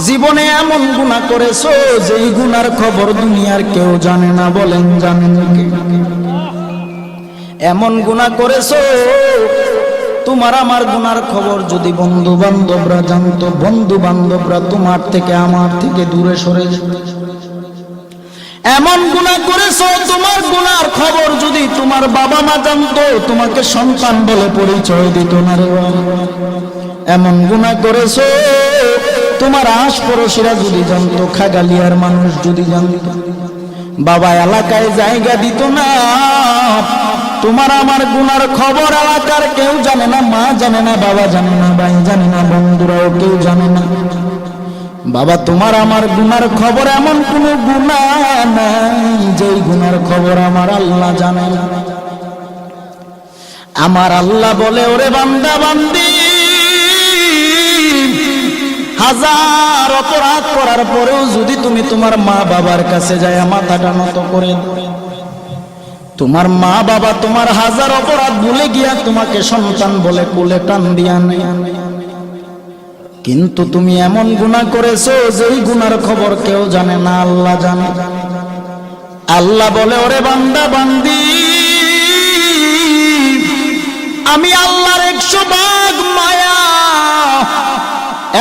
জীবনে এমন গুনাহ করেছো যেই গুনার খবর দুনিয়ার কেউ জানে না, বলেন জানেন কে? এমন গুনাহ করেছো তোমার আমার গুনার খবর যদি বন্ধু বান্ধবরা জানতো, বন্ধু বান্ধবরা তোমার থেকে আমার থেকে দূরে সরে যেত। এমন গুনাহ করেছো তোমার গুনার খবর যদি তোমার বাবা মা জানতো, তোমাকে সন্তান বলে পরিচয় দিত না রে। এমন গুনাহ করেছো তোমার আশপাশিরা যদি জানতো, খাগালিয়ার মানুষ যদি জানতো, বাবা এলাকায় জায়গা দিত না। তোমার আমার গুনার খবর এলাকার কেউ জানে না, মা জানে না, বাবা জানে না, ভাই জানে না, বন্ধুরাও কেউ জানে না। বাবা তোমার আমার গুনার খবর এমন কোন গুনাহ নাই যেই গুনার খবর আমার আল্লাহ জানে না। আমার আল্লাহ বলে, ওরে বান্দা বান্দি, হাজার অপরাধ করার পরেও যদি তুমি তোমার মা বাবার কাছে যায় মাথাটা নত করে দাও, তোমার মা বাবা তোমার হাজার অপরাধ ভুলে গিয়া তোমাকে সন্তান বলে কোলে টান দিয়া নেয়, কিন্তু তুমি এমন গুনাহ করেছো যেই গুনার খবর কেউ জানে না, আল্লাহ জানে। আল্লাহ বলে, ওরে বান্দা বান্দি, আমি আল্লাহর 100 ভাগ মায়া,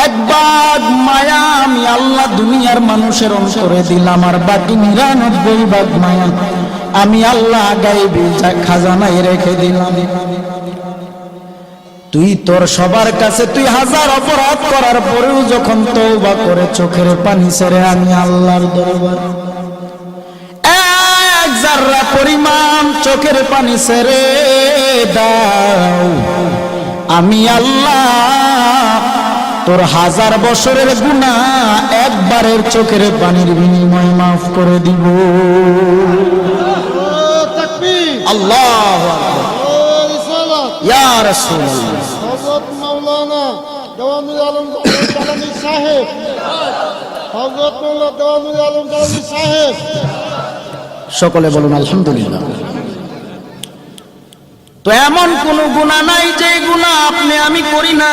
1 ভাগ মায়া আমি আল্লাহ দুনিয়ার মানুষের অন্তরে দিলাম, আর বাকি 99 ভাগ মায়া আমি আল্লাহ গায়বী খাজানায় রেখে দিলাম। তুই তোর সবার কাছে তুই হাজার অপরাধ করার পরেও যখন তওবা করে চোখের পানি ছেড়ে আমি আল্লাহর দরবারে 1 জাররা পরিমাণ চোখের পানি ছেড়ে দাও, আমি আল্লাহ তোর 1000 বছরের গুনাহ একবারের চোখের পানির বিনিময়ে মাফ করে দিব। আল্লাহু আকবার, ইয়া রাসূলুল্লাহ। হযরত মাওলানা দেওয়ানুল আলম কালামী সাহেব, হযরত মাওলানা দেওয়ানুল আলম কালামী সাহেব, সকলে বলুন আলহামদুলিল্লাহ। তো এমন কোন গুনাহ নাই যে গুনাহ আপনি আমি করি না।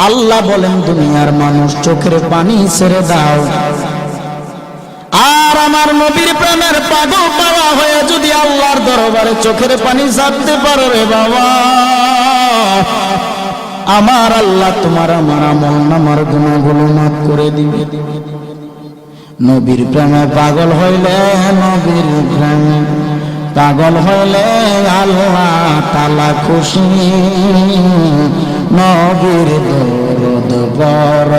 আল্লাহ বলেন, দুনিয়ার মানুষ চোখের পানি ছেড়ে দাও, আর আমার নবীর প্রেমের পাগল পাওয়া হয়ে যদি আল্লাহর দরবারে চোখের পানি ছাড়তে পারো রে বাবা, আমার আল্লাহ তোমার আমার আমল নামার গুনাহগুলো মাফ করে দিবে। নবীর প্রেমে পাগল হইলে, নবীর প্রেমে পাগল হইলে আল্লাহ তাআলা খুশি। নবীর দরদ বড়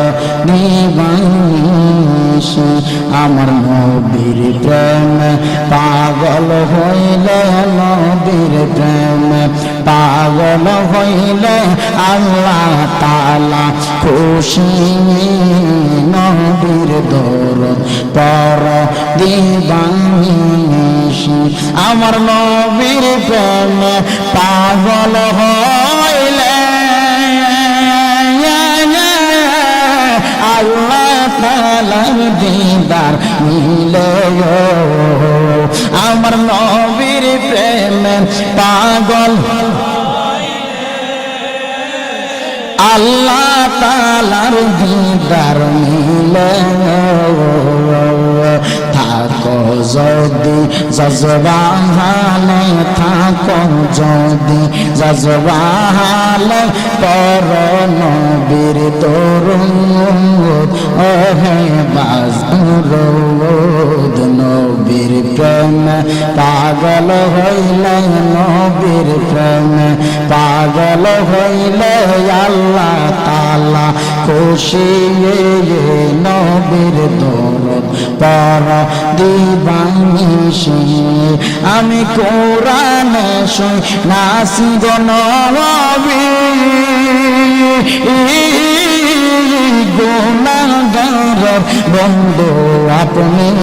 নিবাসী, আমার নবীর প্রেমে পাগল হইলে, নবীর প্রেমে পাগল হইলে আল্লাহ তাআলা খুশি। নবীর দরদ বড় নিবাসী, আমার নবীর প্রেমে পাগল হইলে আল্লাহ তাআলার দিদার মিলে। আমার নবীর প্রেমে পাগল আল্লাহ তাআলার দিদার মিলে। থাকো যদি জজবাহালে, থাকো যদি জজবাহালে, পর নবীর দরুদ ওহে বাজরুদ। নবীর প্রেমে পাগল হইলে, নবীর প্রেমে পাগল হইলে আল্লাহ তাআলা খুশি। নবীর দরদ পর দিবানিশি, আমি কোরআনে শুই নাসি গো নবী, গুনাহগার বন্ধু আপনি।